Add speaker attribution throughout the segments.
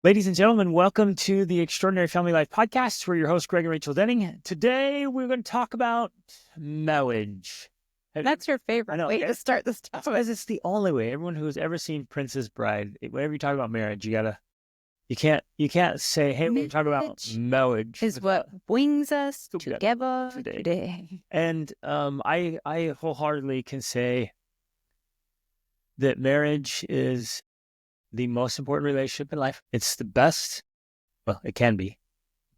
Speaker 1: Ladies and gentlemen, welcome to the Extraordinary Family Life Podcast. We're your hosts, Greg and Rachel Denning. Today, we're going to talk about marriage.
Speaker 2: That's your favorite way to start this topic.
Speaker 1: Because it's the only way. Everyone who's ever seen Princess Bride, whenever you talk about marriage, you can't say, hey, we're talking about marriage.
Speaker 2: Is what brings us together today.
Speaker 1: And I wholeheartedly can say that marriage is the most important relationship in life. It's the best. Well, it can be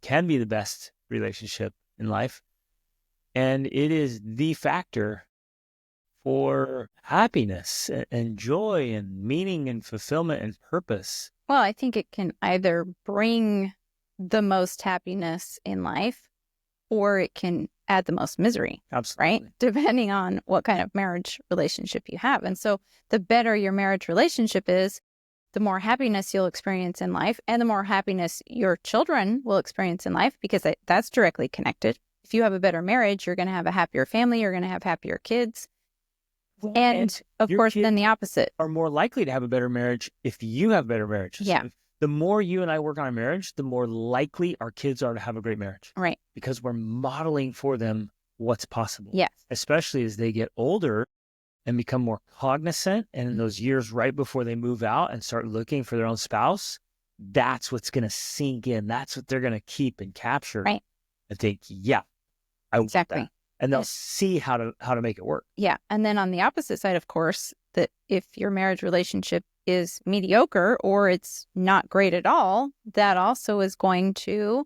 Speaker 1: the best relationship in life. And it is the factor for happiness and joy and meaning and fulfillment and purpose.
Speaker 2: Well, I think it can either bring the most happiness in life or it can add the most misery.
Speaker 1: Absolutely.
Speaker 2: Right? Depending on what kind of marriage relationship you have. And so the better your marriage relationship is, the more happiness you'll experience in life and the more happiness your children will experience in life, because that's directly connected. If you have a better marriage, you're going to have a happier family, you're going to have happier kids. And of course, then the opposite.
Speaker 1: Are more likely to have a better marriage if you have a better marriage.
Speaker 2: Yeah.
Speaker 1: So the more you and I work on our marriage, the more likely our kids are to have a great marriage.
Speaker 2: Right.
Speaker 1: Because we're modeling for them what's possible.
Speaker 2: Yes.
Speaker 1: Especially as they get older and become more cognizant, and in those years right before they move out and start looking for their own spouse, that's what's going to sink in. That's what they're going to keep and capture.
Speaker 2: Right.
Speaker 1: And think, yeah, I want that. And they'll see how to make it work.
Speaker 2: Yeah. And then on the opposite side, of course, that if your marriage relationship is mediocre or it's not great at all, that also is going to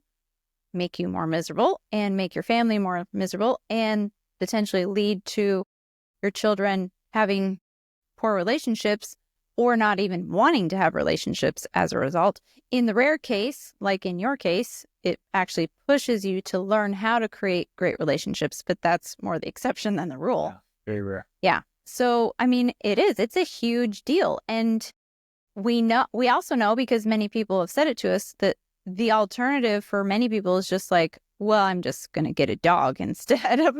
Speaker 2: make you more miserable and make your family more miserable and potentially lead to your children having poor relationships or not even wanting to have relationships as a result. In the rare case, like in your case, it actually pushes you to learn how to create great relationships, but that's more the exception than the rule.
Speaker 1: Yeah, very rare.
Speaker 2: Yeah. So, I mean, it's a huge deal. And we also know, because many people have said it to us, that the alternative for many people is just like, well, I'm just going to get a dog instead of,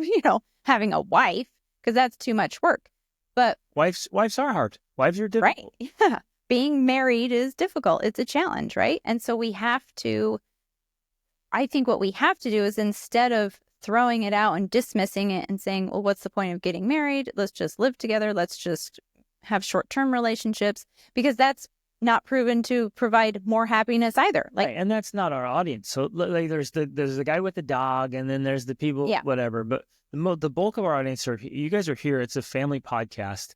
Speaker 2: having a wife, because that's too much work. But
Speaker 1: wives are hard. Wives are difficult.
Speaker 2: Right. Yeah. Being married is difficult. It's a challenge, right? And so I think what we have to do is, instead of throwing it out and dismissing it and saying, well, what's the point of getting married? Let's just live together. Let's just have short-term relationships, because that's not proven to provide more happiness either.
Speaker 1: Right. And that's not our audience. So like, there's the guy with the dog, and then there's the people, whatever. But the bulk of our audience you guys are here. It's a family podcast.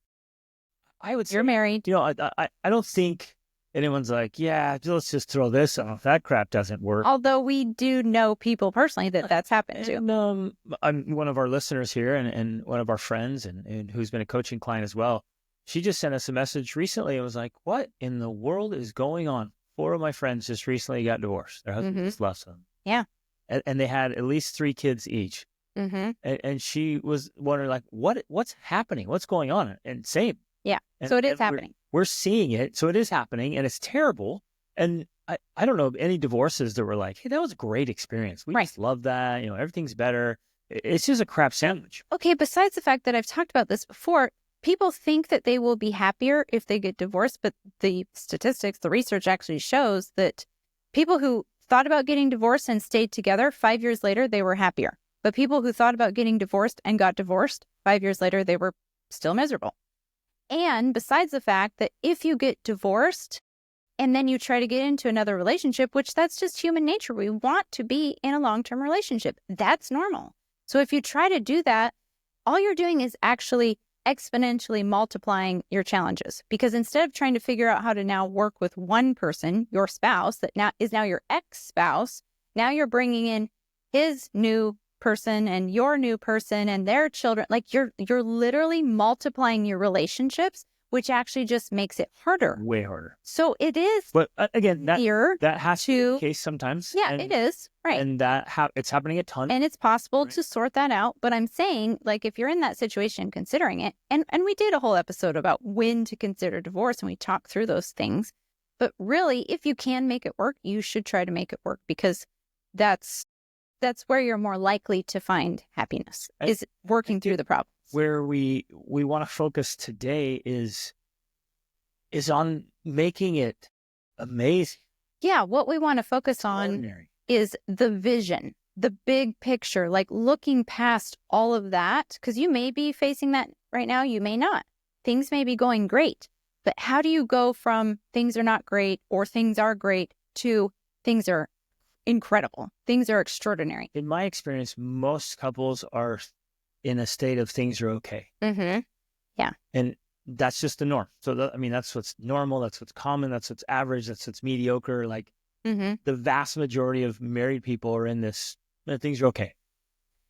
Speaker 1: I would say
Speaker 2: you're married.
Speaker 1: I don't think anyone's like, yeah, let's just throw this off. That crap doesn't work.
Speaker 2: Although we do know people personally that's happened to.
Speaker 1: And, I'm one of our listeners here, and one of our friends, and who's been a coaching client as well. She just sent us a message recently. It was like, what in the world is going on? 4 of my friends just recently got divorced. Their husband just left them.
Speaker 2: Yeah.
Speaker 1: And they had at least 3 kids each.
Speaker 2: Mm-hmm.
Speaker 1: And she was wondering, like, what's happening? What's going on? And same.
Speaker 2: Yeah. So it is happening.
Speaker 1: We're seeing it. So it is happening, and it's terrible. And I don't know of any divorces that were like, hey, that was a great experience. We just love that. Everything's better. It's just a crap sandwich.
Speaker 2: Okay. Besides the fact that I've talked about this before, people think that they will be happier if they get divorced, but the statistics, the research actually shows that people who thought about getting divorced and stayed together, 5 years later, they were happier. But people who thought about getting divorced and got divorced, 5 years later, they were still miserable. And besides the fact that if you get divorced and then you try to get into another relationship, which that's just human nature, we want to be in a long-term relationship. That's normal. So if you try to do that, all you're doing is actually exponentially multiplying your challenges, because instead of trying to figure out how to now work with one person, your spouse, that now is your ex-spouse, now you're bringing in his new person and your new person and their children. Like you're literally multiplying your relationships, which actually just makes it harder.
Speaker 1: Way harder.
Speaker 2: So it is.
Speaker 1: But again, that has to be the case sometimes.
Speaker 2: Yeah, it is. Right.
Speaker 1: And it's happening a ton.
Speaker 2: And it's possible to sort that out. But I'm saying, like, if you're in that situation, considering it, and we did a whole episode about when to consider divorce, and we talked through those things. But really, if you can make it work, you should try to make it work, because that's where you're more likely to find happiness, is working through the problems.
Speaker 1: Where we want to focus today is on making it amazing.
Speaker 2: Yeah, what we want to focus on
Speaker 1: Extraordinary.
Speaker 2: is the vision, the big picture, like looking past all of that, because you may be facing that right now, you may not. Things may be going great, but how do you go from things are not great or things are great to things are incredible, things are extraordinary?
Speaker 1: In my experience, most couples are in a state of things are okay.
Speaker 2: Mm-hmm. Yeah.
Speaker 1: And that's just the norm. So, that's what's normal. That's what's common. That's what's average. That's what's mediocre. Like
Speaker 2: Mm-hmm.
Speaker 1: the vast majority of married people are in this, things are okay.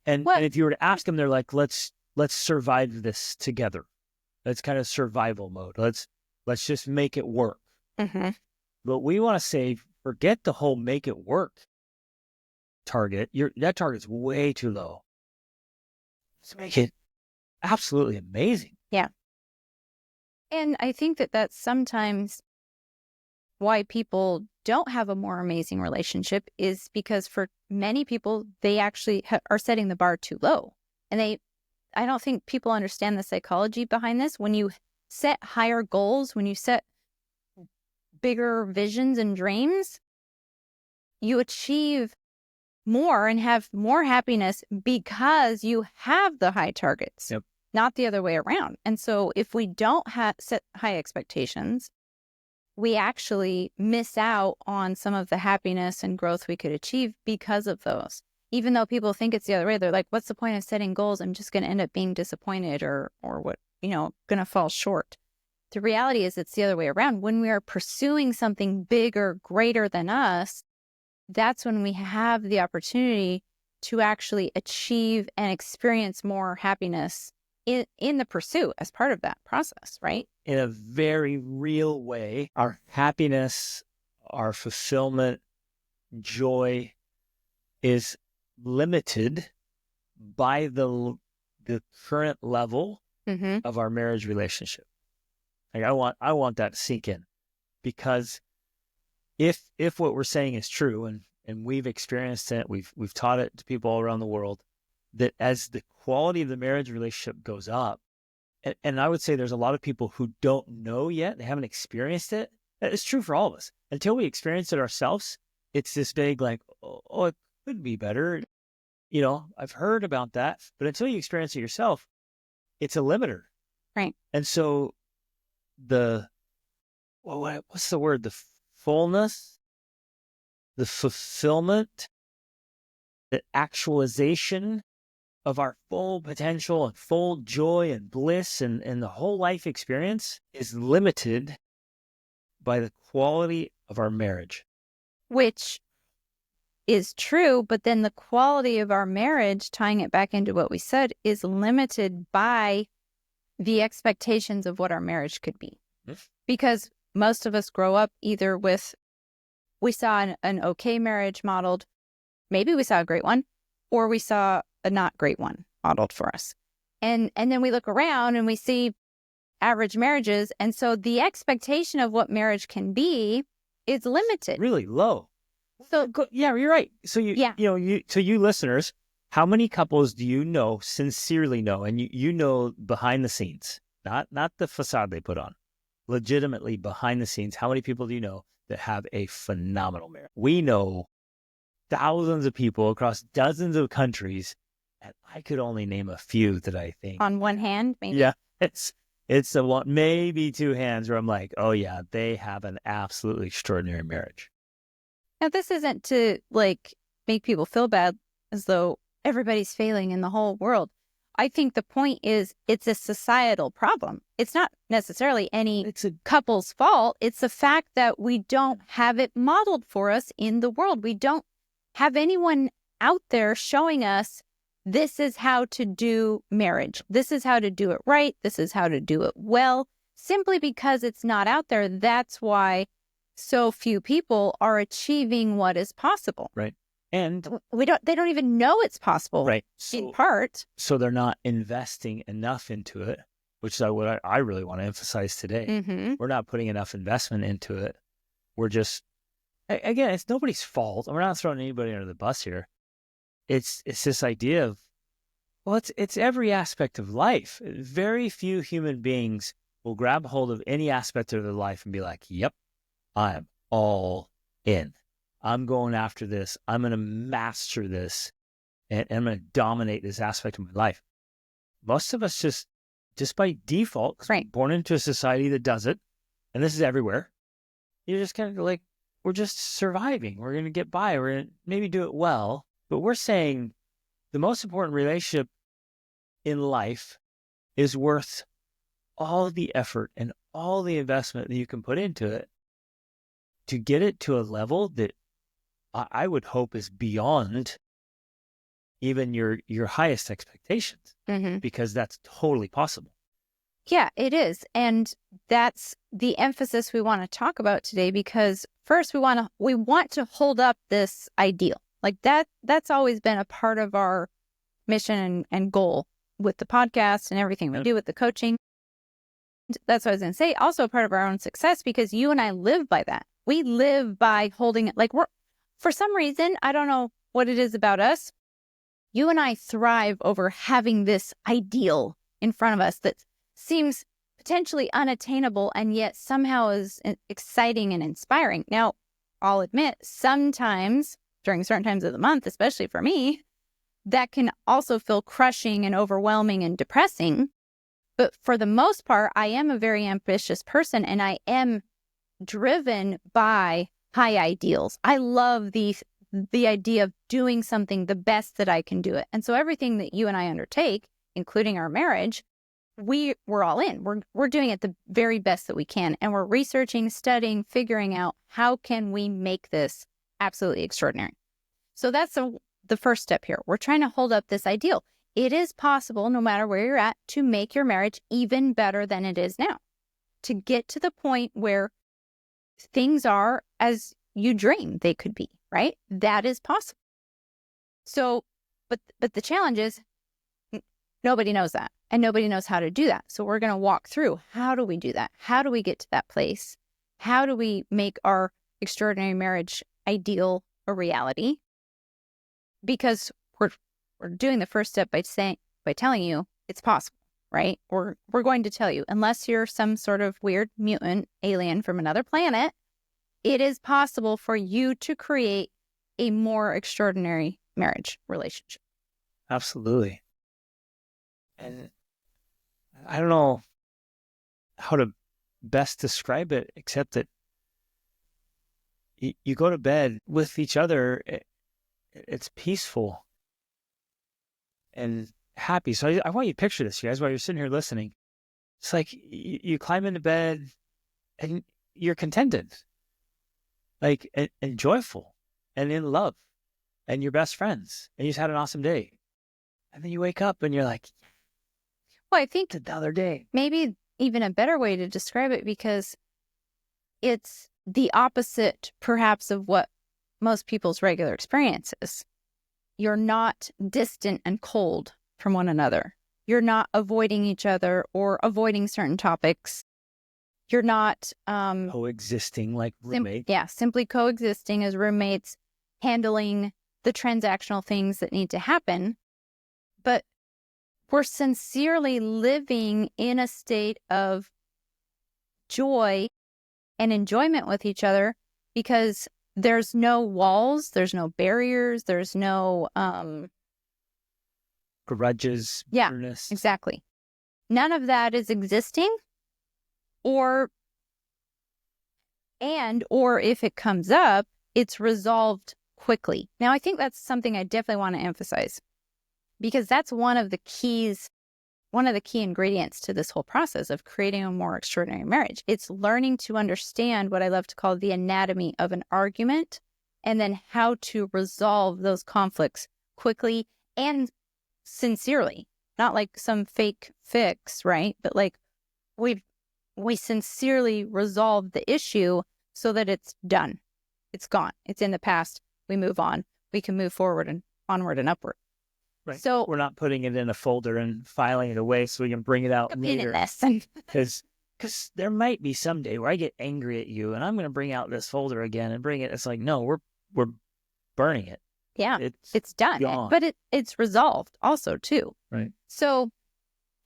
Speaker 1: And
Speaker 2: What?
Speaker 1: and if you were to ask them, they're like, let's survive this together. That's kind of survival mode. Let's just make it work.
Speaker 2: Mm-hmm.
Speaker 1: But we want to say, forget the whole make it work target. That target's way too low. Let's make it absolutely amazing.
Speaker 2: Yeah. And I think that that's sometimes why people don't have a more amazing relationship is because for many people, they actually are setting the bar too low. And I don't think people understand the psychology behind this. When you set higher goals, when you set bigger visions and dreams, you achieve more and have more happiness because you have the high targets,
Speaker 1: Yep.
Speaker 2: not the other way around. And so if we don't set high expectations, we actually miss out on some of the happiness and growth we could achieve because of those. Even though people think it's the other way, they're like, what's the point of setting goals? I'm just going to end up being disappointed or what, going to fall short. The reality is it's the other way around. When we are pursuing something bigger, greater than us, that's when we have the opportunity to actually achieve and experience more happiness in the pursuit as part of that process, right?
Speaker 1: In a very real way, our happiness, our fulfillment, joy is limited by the current level of our marriage relationship. Like I want that to sink in, because if what we're saying is true, and we've experienced it, we've taught it to people all around the world, that as the quality of the marriage relationship goes up, and I would say there's a lot of people who don't know yet, they haven't experienced it. It's true for all of us. Until we experience it ourselves, it's this big like, oh, it could be better. I've heard about that, but until you experience it yourself, it's a limiter.
Speaker 2: Right.
Speaker 1: And so what's the word? The fullness, the fulfillment, the actualization of our full potential and full joy and bliss and the whole life experience is limited by the quality of our marriage.
Speaker 2: Which is true, but then the quality of our marriage, tying it back into what we said, is limited by the expectations of what our marriage could be. Because most of us grow up either with, we saw an okay marriage modeled, maybe we saw a great one, or we saw a not great one modeled for us. And then we look around and we see average marriages. And so the expectation of what marriage can be is limited.
Speaker 1: Really low.
Speaker 2: So
Speaker 1: yeah, you're right. So you listeners, how many couples do you know, sincerely know, and you know behind the scenes, not the facade they put on, legitimately behind the scenes, how many people do you know that have a phenomenal marriage? We know thousands of people across dozens of countries, and I could only name a few that I think.
Speaker 2: On one hand, maybe.
Speaker 1: Yeah, it's the one, maybe two hands where I'm like, oh yeah, they have an absolutely extraordinary marriage.
Speaker 2: Now, this isn't to make people feel bad as though everybody's failing in the whole world. I think the point is it's a societal problem. It's not necessarily it's a couple's fault. It's the fact that we don't have it modeled for us in the world. We don't have anyone out there showing us this is how to do marriage. This is how to do it right. This is how to do it well. Simply because it's not out there, that's why so few people are achieving what is possible.
Speaker 1: Right. And
Speaker 2: they don't even know it's possible.
Speaker 1: Right.
Speaker 2: In part.
Speaker 1: So they're not investing enough into it, which is what I really want to emphasize today.
Speaker 2: Mm-hmm.
Speaker 1: We're not putting enough investment into it. We're just, again, it's nobody's fault. We're not throwing anybody under the bus here. It's this idea of, well, it's every aspect of life. Very few human beings will grab hold of any aspect of their life and be like, yep, I am all in. I'm going after this. I'm going to master this, and I'm going to dominate this aspect of my life. Most of us just by default, 'cause we're born into a society that does it, and this is everywhere. You're just kind of like, we're just surviving. We're going to get by. We're going to maybe do it well. But we're saying the most important relationship in life is worth all the effort and all the investment that you can put into it to get it to a level that I would hope is beyond even your highest expectations, because that's totally possible.
Speaker 2: Yeah, it is. And that's the emphasis we want to talk about today, because first we want to hold up this ideal. Like that's always been a part of our mission and goal with the podcast and everything we do with the coaching. That's what I was going to say. Also a part of our own success, because you and I live by that. We live by holding it. Like for some reason, I don't know what it is about us. You and I thrive over having this ideal in front of us that seems potentially unattainable and yet somehow is exciting and inspiring. Now, I'll admit, sometimes during certain times of the month, especially for me, that can also feel crushing and overwhelming and depressing. But for the most part, I am a very ambitious person, and I am driven by high ideals. I love the idea of doing something the best that I can do it. And so everything that you and I undertake, including our marriage, we're all in. We're doing it the very best that we can. And we're researching, studying, figuring out how can we make this absolutely extraordinary. So that's the first step here. We're trying to hold up this ideal. It is possible, no matter where you're at, to make your marriage even better than it is now, to get to the point where things are as you dream they could be, right? That is possible. So, but the challenge is nobody knows that, and nobody knows how to do that. So we're going to walk through, how do we do that? How do we get to that place? How do we make our extraordinary marriage ideal a reality? Because we're doing the first step by telling you it's possible, right? We're going to tell you, unless you're some sort of weird mutant alien from another planet, it is possible for you to create a more extraordinary marriage relationship.
Speaker 1: Absolutely. And I don't know how to best describe it, except that you go to bed with each other, it's peaceful and happy. So I want you to picture this, you guys, while you're sitting here listening. It's like you climb into bed and you're contented, like, and joyful and in love, and you're best friends, and you just had an awesome day. And then you wake up and you're like,
Speaker 2: well, I think
Speaker 1: it's another day.
Speaker 2: Maybe even a better way to describe it, because it's the opposite, perhaps, of what most people's regular experience is. You're not distant and cold from one another. You're not avoiding each other or avoiding certain topics. You're not
Speaker 1: coexisting like roommates.
Speaker 2: Simply coexisting as roommates, handling the transactional things that need to happen. But we're sincerely living in a state of joy and enjoyment with each other, because there's no walls, there's no barriers, there's no
Speaker 1: grudges, bitterness.
Speaker 2: Exactly. None of that is existing, or if it comes up, it's resolved quickly. Now, I think that's something I definitely want to emphasize, because that's one of the key ingredients to this whole process of creating a more extraordinary marriage. It's learning to understand what I love to call the anatomy of an argument, and then how to resolve those conflicts quickly and sincerely. Not like some fake fix, right? But like we sincerely resolve the issue so that it's done. It's gone. It's in the past. We move on. We can move forward and onward and upward.
Speaker 1: Right.
Speaker 2: So
Speaker 1: we're not putting it in a folder and filing it away so we can bring it out later. Because there might be someday where I get angry at you and I'm going to bring out this folder again and bring it. It's like, no, we're burning it.
Speaker 2: Yeah, it's done. But it's resolved also too.
Speaker 1: Right.
Speaker 2: So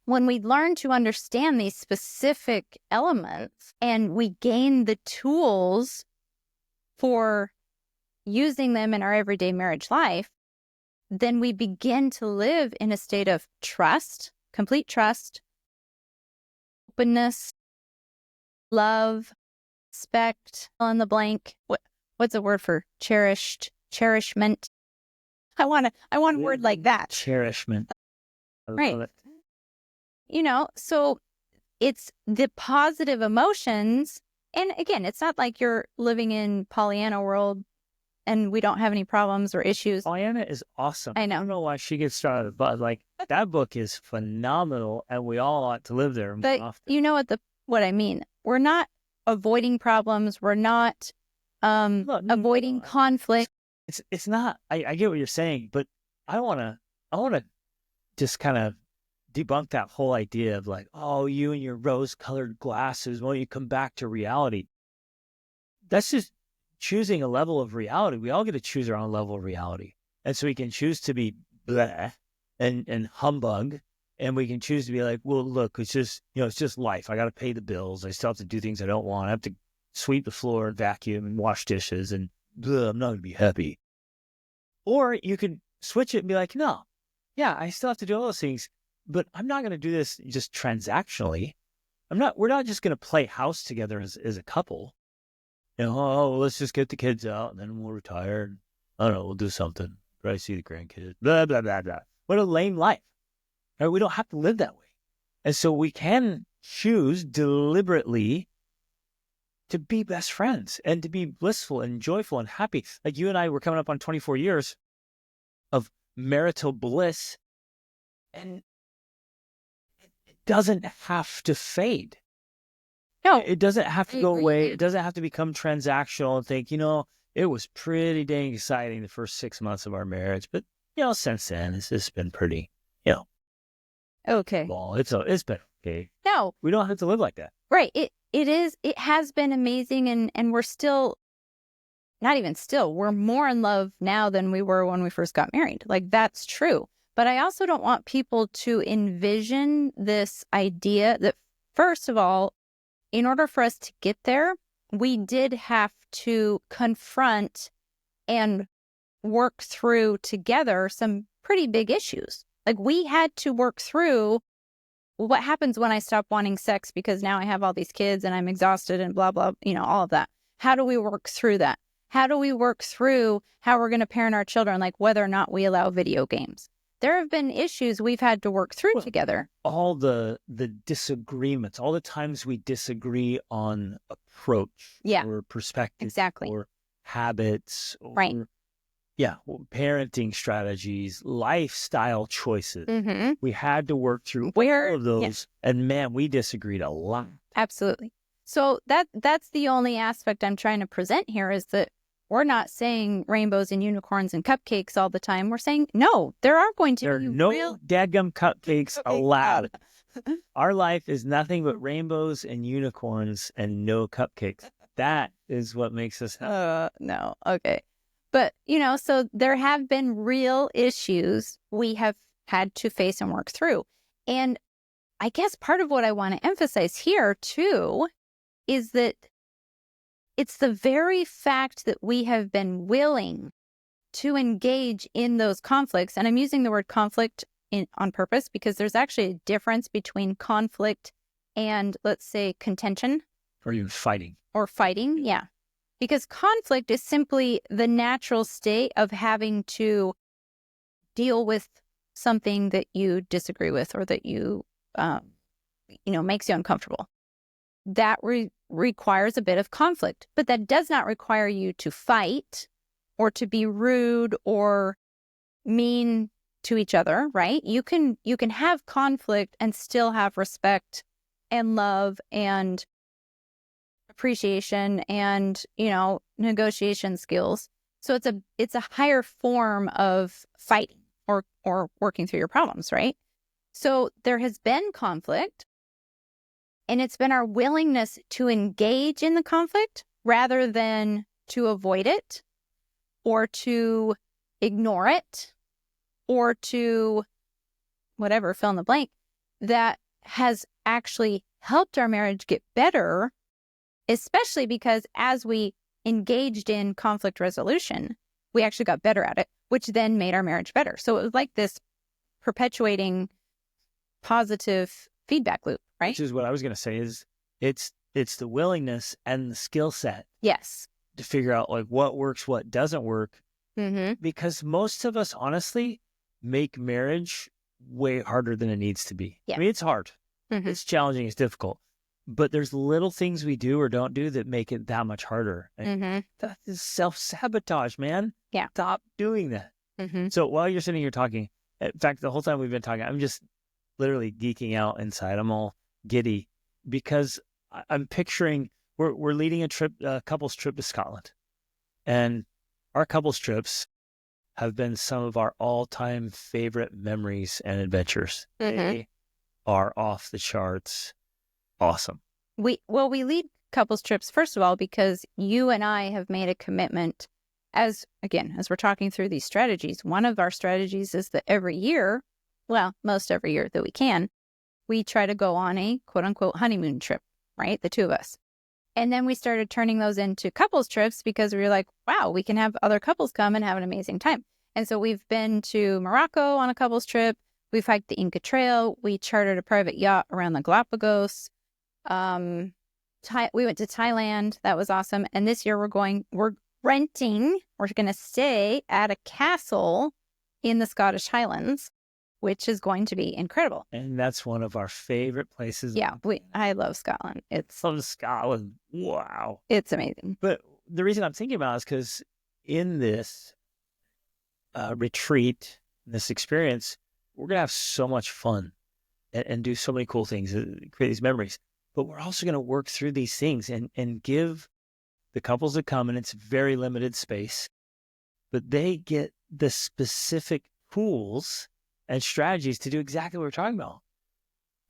Speaker 2: when we learn to understand these specific elements and we gain the tools for using them in our everyday marriage life, then we begin to live in a state of trust, complete trust, openness, love, respect, fill in the blank. What's a word for cherishment? I want a word like that.
Speaker 1: Cherishment. I
Speaker 2: Right.
Speaker 1: love it.
Speaker 2: So it's the positive emotions. And again, it's not like you're living in Pollyanna world and we don't have any problems or issues.
Speaker 1: Pollyanna is awesome.
Speaker 2: I know.
Speaker 1: I don't know why she gets started, but like that book is phenomenal, and we all ought to live there more
Speaker 2: But
Speaker 1: often.
Speaker 2: you know what I mean? We're not avoiding problems. We're not avoiding conflict.
Speaker 1: It's not. I get what you're saying, but I wanna just kind of debunk that whole idea of like, oh, you and your rose-colored glasses, won't you come back to reality? That's just choosing a level of reality. We all get to choose our own level of reality. And so we can choose to be bleh and humbug. And we can choose to be like, well, look, it's just, it's just life. I got to pay the bills. I still have to do things I don't want. I have to sweep the floor and vacuum and wash dishes, and bleh, I'm not going to be happy. Or you could switch it and be like, no, yeah, I still have to do all those things, but I'm not going to do this just transactionally. We're not just going to play house together as a couple. Let's just get the kids out and then we'll retire. I don't know, we'll do something. Probably see the grandkids. Blah, blah, blah, blah. What a lame life. Right? We don't have to live that way. And so we can choose deliberately to be best friends and to be blissful and joyful and happy. Like you and I were coming up on 24 years of marital bliss, and it doesn't have to fade.
Speaker 2: No,
Speaker 1: it doesn't have to go away. It doesn't have to become transactional and think, it was pretty dang exciting the first 6 months of our marriage, but since then it's been pretty,
Speaker 2: okay.
Speaker 1: well, it's been okay.
Speaker 2: No,
Speaker 1: we don't have to live like that.
Speaker 2: Right. It has been amazing, and we're still, not even still, we're more in love now than we were when we first got married. Like, that's true. But I also don't want people to envision this idea that, first of all, in order for us to get there, we did have to confront and work through together some pretty big issues. Like, we had to work through what happens when I stop wanting sex because now I have all these kids and I'm exhausted and blah, blah, all of that. How do we work through that? How do we work through how we're going to parent our children, like whether or not we allow video games? There have been issues we've had to work through together.
Speaker 1: All the disagreements, all the times we disagree on approach or perspective,
Speaker 2: exactly,
Speaker 1: or habits, or
Speaker 2: right,
Speaker 1: parenting strategies, lifestyle choices.
Speaker 2: Mm-hmm.
Speaker 1: We had to work through all of those, and man, we disagreed a lot.
Speaker 2: Absolutely. So that's the only aspect I'm trying to present here, is that we're not saying rainbows and unicorns and cupcakes all the time. We're saying, no, there are going to be
Speaker 1: no dadgum cupcakes allowed. Our life is nothing but rainbows and unicorns and no cupcakes. That is what makes us happy.
Speaker 2: No. Okay. But, so there have been real issues we have had to face and work through. And I guess part of what I want to emphasize here, too, is that it's the very fact that we have been willing to engage in those conflicts. And I'm using the word conflict on purpose because there's actually a difference between conflict and, let's say, contention.
Speaker 1: Or even fighting.
Speaker 2: Or fighting, yeah. Because conflict is simply the natural state of having to deal with something that you disagree with or that you, makes you uncomfortable. That requires a bit of conflict, but that does not require you to fight or to be rude or mean to each other, right? You can have conflict and still have respect and love and appreciation and, negotiation skills. So it's a higher form of fighting or working through your problems, right? So there has been conflict, and it's been our willingness to engage in the conflict rather than to avoid it or to ignore it or to whatever, fill in the blank, that has actually helped our marriage get better, especially because as we engaged in conflict resolution, we actually got better at it, which then made our marriage better. So it was like this perpetuating positive feedback loop, right?
Speaker 1: Which is what I was going to say is it's the willingness and the skill set
Speaker 2: Yes.
Speaker 1: to figure out like what works, what doesn't work. Because most of us honestly make marriage way harder than it needs to be.
Speaker 2: Yeah.
Speaker 1: I mean, it's hard. It's challenging. It's difficult. But there's little things we do or don't do that make it that much harder. That is self-sabotage, man.
Speaker 2: Yeah.
Speaker 1: Stop doing that. So while you're sitting here talking, in fact, the whole time we've been talking, I'm just literally geeking out inside. I'm all giddy because I'm picturing we're leading a couples trip to Scotland. And our couples trips have been some of our all-time favorite memories and adventures. They are off the charts. Awesome.
Speaker 2: We lead couples trips, first of all, because you and I have made a commitment as we're talking through these strategies. One of our strategies is that every year, well, most every year that we can, we try to go on a quote unquote honeymoon trip, right? The two of us. And then we started turning those into couples trips because we were like, wow, we can have other couples come and have an amazing time. And so we've been to Morocco on a couples trip. We've hiked the Inca Trail. We chartered a private yacht around the Galapagos. We went to Thailand. That was awesome. And this year we're going to stay at a castle in the Scottish Highlands, which is going to be incredible.
Speaker 1: And that's one of our favorite places.
Speaker 2: Yeah, I love Scotland.
Speaker 1: Love Scotland. Wow.
Speaker 2: It's amazing.
Speaker 1: But the reason I'm thinking about it is because in this retreat, this experience, we're going to have so much fun and do so many cool things, create these memories. But we're also going to work through these things and give the couples that come, and it's very limited space, but they get the specific tools and strategies to do exactly what we're talking about.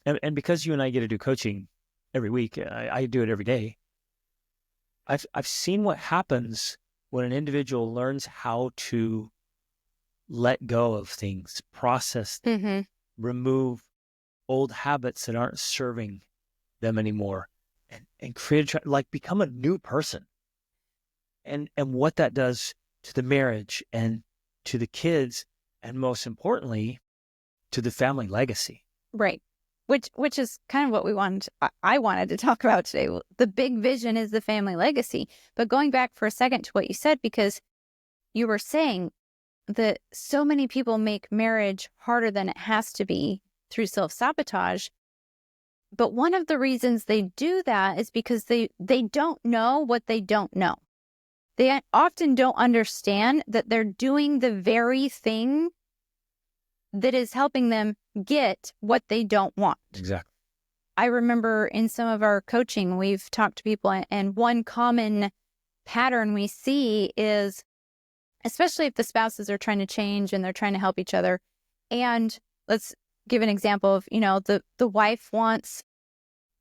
Speaker 1: And because you and I get to do coaching every week, I do it every day. I've seen what happens when an individual learns how to let go of things, process, remove old habits that aren't serving them anymore, and create become a new person. And what that does to the marriage and to the kids, and most importantly, to the family legacy.
Speaker 2: Right. Which is kind of what I wanted to talk about today. The big vision is the family legacy. But going back for a second to what you said, because you were saying that so many people make marriage harder than it has to be through self-sabotage. But one of the reasons they do that is because they don't know what they don't know. They often don't understand that they're doing the very thing that is helping them get what they don't want.
Speaker 1: Exactly.
Speaker 2: I remember in some of our coaching, we've talked to people, and one common pattern we see is, especially if the spouses are trying to change and they're trying to help each other. And let's give an example of, the wife wants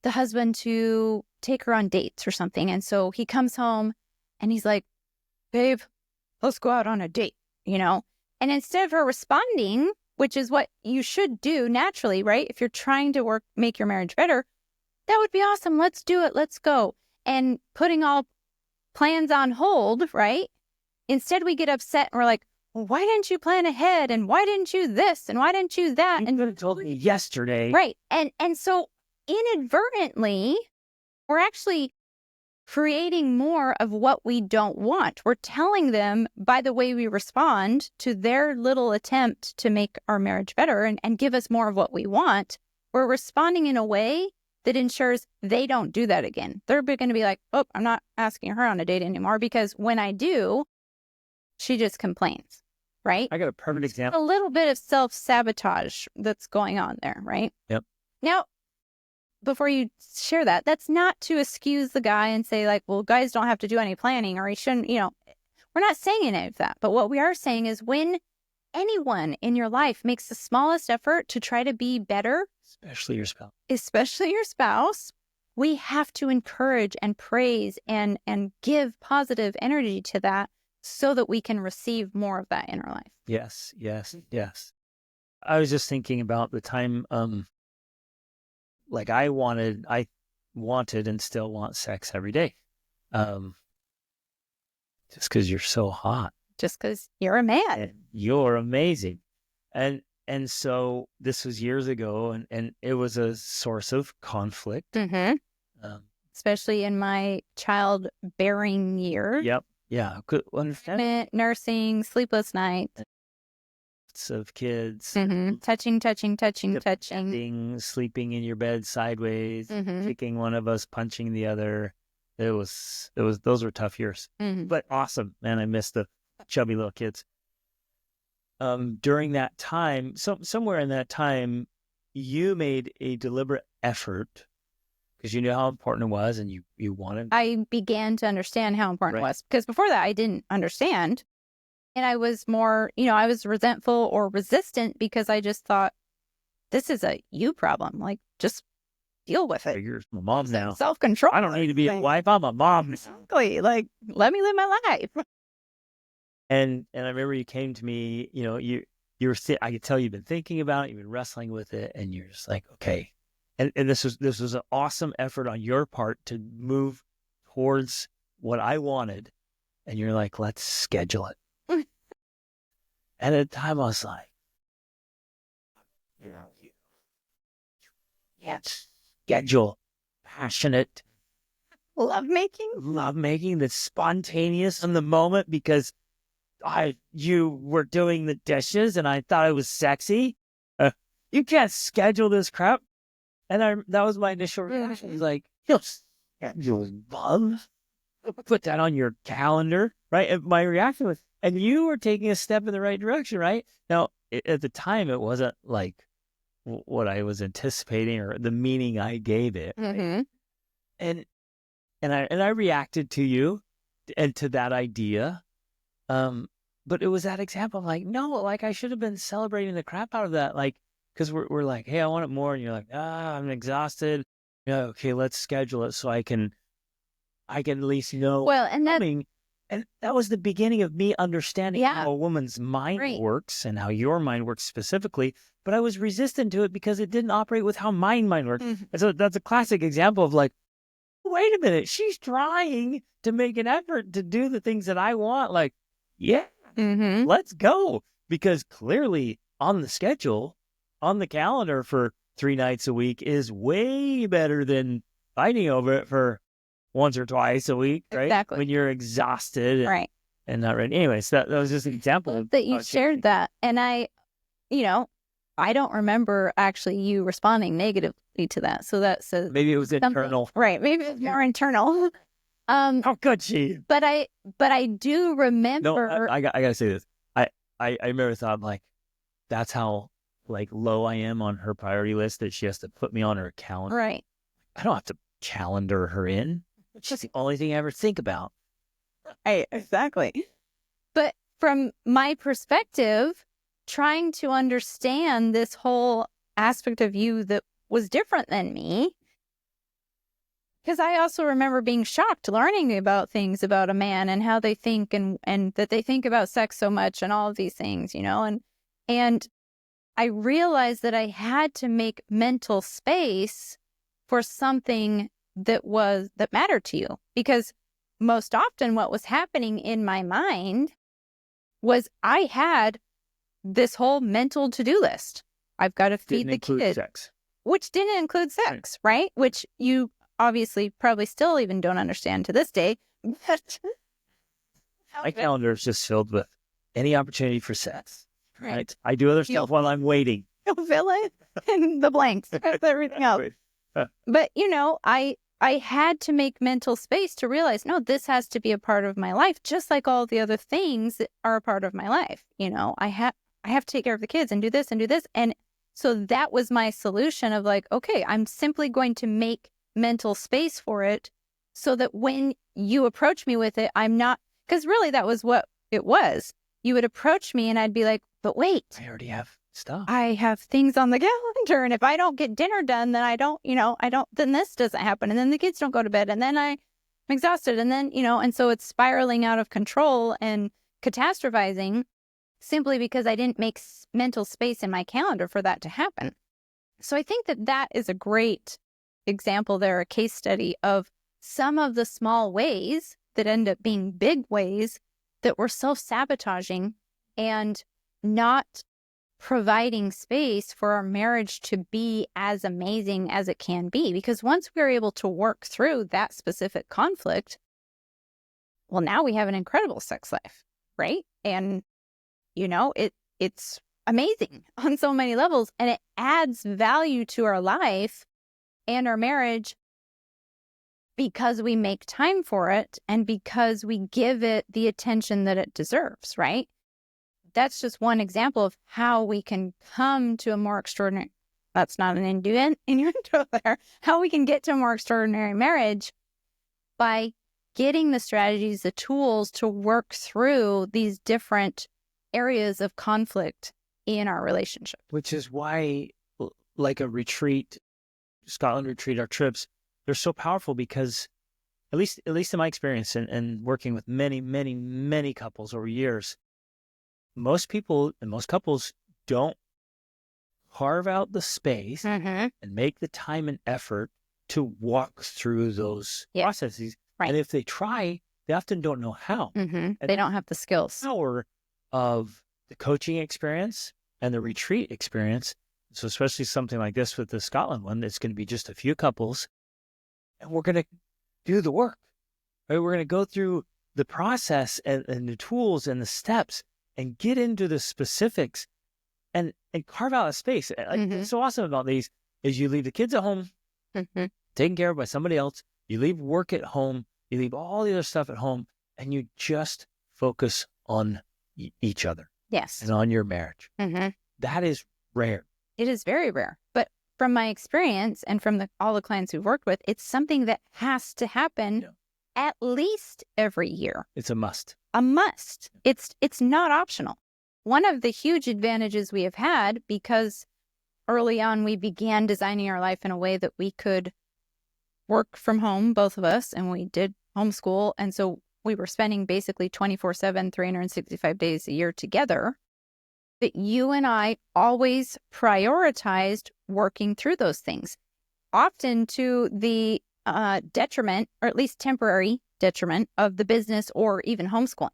Speaker 2: the husband to take her on dates or something. And so he comes home and he's like, babe, let's go out on a date, And instead of her responding, which is what you should do naturally, right? If you're trying to make your marriage better, that would be awesome. Let's do it. Let's go. And putting all plans on hold, right? Instead, we get upset and we're like, well, why didn't you plan ahead? And why didn't you this? And why didn't you that?
Speaker 1: You could have told me yesterday.
Speaker 2: Right. And so inadvertently, we're actually creating more of what we don't want. We're telling them by the way we respond to their little attempt to make our marriage better and give us more of what we want. We're responding in a way that ensures they don't do that again. They're going to be like, oh, I'm not asking her on a date anymore because when I do, she just complains, right?
Speaker 1: I got a perfect example.
Speaker 2: A little bit of self-sabotage that's going on there, right?
Speaker 1: Yep.
Speaker 2: Now, before you share that, that's not to excuse the guy and say like, well, guys don't have to do any planning or he shouldn't, we're not saying any of that. But what we are saying is when anyone in your life makes the smallest effort to try to be better,
Speaker 1: especially your spouse,
Speaker 2: we have to encourage and praise and give positive energy to that so that we can receive more of that in our life.
Speaker 1: Yes. I was just thinking about the time, I wanted and still want sex every day. just because you're so hot.
Speaker 2: Just because you're a man.
Speaker 1: And you're amazing. And so this was years ago, and it was a source of conflict.
Speaker 2: Mm-hmm. Especially in my childbearing years.
Speaker 1: Yep. Yeah. Could understand.
Speaker 2: Nursing, sleepless nights.
Speaker 1: Of kids.
Speaker 2: Mm-hmm. Touching.
Speaker 1: Sleeping in your bed sideways, kicking one of us, punching the other. Those were tough years, but awesome. Man, I miss the chubby little kids. During that time, somewhere in that time, you made a deliberate effort because you knew how important it was, and you wanted.
Speaker 2: I began to understand how important it was, because before that I didn't understand, and I was more, I was resentful or resistant because I just thought, this is a you problem. Like, just deal with it.
Speaker 1: You're my mom now.
Speaker 2: Self-control.
Speaker 1: I don't need to be a wife. I'm a mom.
Speaker 2: Exactly. Like, let me live my life.
Speaker 1: And I remember you came to me, you were I could tell you've been thinking about it, you've been wrestling with it, and you're just like, okay. And this was an awesome effort on your part to move towards what I wanted. And you're like, let's schedule it. And at the time I was like, you can't schedule passionate lovemaking that's spontaneous in the moment because you were doing the dishes and I thought it was sexy. You can't schedule this crap. And that was my initial reaction. It was like, you'll schedule love. Put that on your calendar, right? And my reaction was, and you were taking a step in the right direction, right? Now, at the time, it wasn't like what I was anticipating or the meaning I gave it. Right? And I reacted to you and to that idea. But it was that example of like, no, like I should have been celebrating the crap out of that. Like, because we're like, hey, I want it more. And you're like, I'm exhausted. Okay, let's schedule it so I can at least know.
Speaker 2: Well, and
Speaker 1: that was the beginning of me understanding how a woman's mind works and how your mind works specifically. But I was resistant to it because it didn't operate with how my mind works. And so that's a classic example of like, wait a minute, she's trying to make an effort to do the things that I want. Like, let's go. Because clearly on the schedule, on the calendar for 3 nights a week is way better than fighting over it for once or twice a week, right?
Speaker 2: Exactly.
Speaker 1: When you're exhausted and not ready. Anyways, that was just an example.
Speaker 2: That you shared that. And I don't remember actually you responding negatively to that. So that says
Speaker 1: maybe it was internal.
Speaker 2: Right. Maybe it was more internal.
Speaker 1: How could she?
Speaker 2: But I do remember.
Speaker 1: No, I gotta say this. I remember thought like, that's how like low I am on her priority list that she has to put me on her calendar.
Speaker 2: Right.
Speaker 1: I don't have to calendar her in. She's the only thing I ever think about.
Speaker 2: Exactly. But from my perspective, trying to understand this whole aspect of you that was different than me, because I also remember being shocked learning about things about a man and how they think and that they think about sex so much and all of these things, and I realized that I had to make mental space for something that mattered to you, because most often what was happening in my mind was I had this whole mental to-do list. I've got to feed the kid,
Speaker 1: sex.
Speaker 2: Which didn't include sex, right? Which you obviously probably still even don't understand to this day. But
Speaker 1: my calendar is just filled with any opportunity for sex. Right. I do other stuff while I'm waiting.
Speaker 2: You'll fill it in the blanks with everything else. But, I had to make mental space to realize, no, this has to be a part of my life, just like all the other things that are a part of my life. I have to take care of the kids and do this and do this. And so that was my solution of like, okay, I'm simply going to make mental space for it so that when you approach me with it, I'm not, because really that was what it was. You would approach me and I'd be like, but wait,
Speaker 1: I already have stuff.
Speaker 2: I have things on the calendar. And if I don't get dinner done, then then this doesn't happen. And then the kids don't go to bed. And then I'm exhausted. And then, and so it's spiraling out of control and catastrophizing simply because I didn't make mental space in my calendar for that to happen. So I think that is a great example there, a case study of some of the small ways that end up being big ways that we're self-sabotaging and not providing space for our marriage to be as amazing as it can be. Because once we're able to work through that specific conflict, well, now we have an incredible sex life, right? And, it's amazing on so many levels, and it adds value to our life and our marriage because we make time for it and because we give it the attention that it deserves, right? That's just one example of how we can come to a more extraordinary, that's not an innuendo there, how we can get to a more extraordinary marriage by getting the strategies, the tools to work through these different areas of conflict in our relationship.
Speaker 1: Which is why, like a retreat, Scotland retreat, our trips, they're so powerful because, at least in my experience and working with many, many, many couples over years, most people and most couples don't carve out the space and make the time and effort to walk through those processes.
Speaker 2: Right.
Speaker 1: And if they try, they often don't know how.
Speaker 2: They don't have the skills.
Speaker 1: The power of the coaching experience and the retreat experience. So especially something like this with the Scotland one, it's going to be just a few couples, and we're going to do the work. Right? We're going to go through the process and the tools and the steps and get into the specifics and carve out a space. What's so awesome about these is you leave the kids at home, taken care of by somebody else. You leave work at home. You leave all the other stuff at home, and you just focus on each other.
Speaker 2: Yes.
Speaker 1: And on your marriage. That is rare.
Speaker 2: It is very rare. But from my experience and from all the clients we've worked with, it's something that has to happen at least every year.
Speaker 1: It's a must.
Speaker 2: A must. It's not optional. One of the huge advantages we have had, because early on we began designing our life in a way that we could work from home, both of us, and we did homeschool. And so we were spending basically 24/7, 365 days a year together. That you and I always prioritized working through those things, often to the detriment, or at least temporary detriment, of the business or even homeschooling.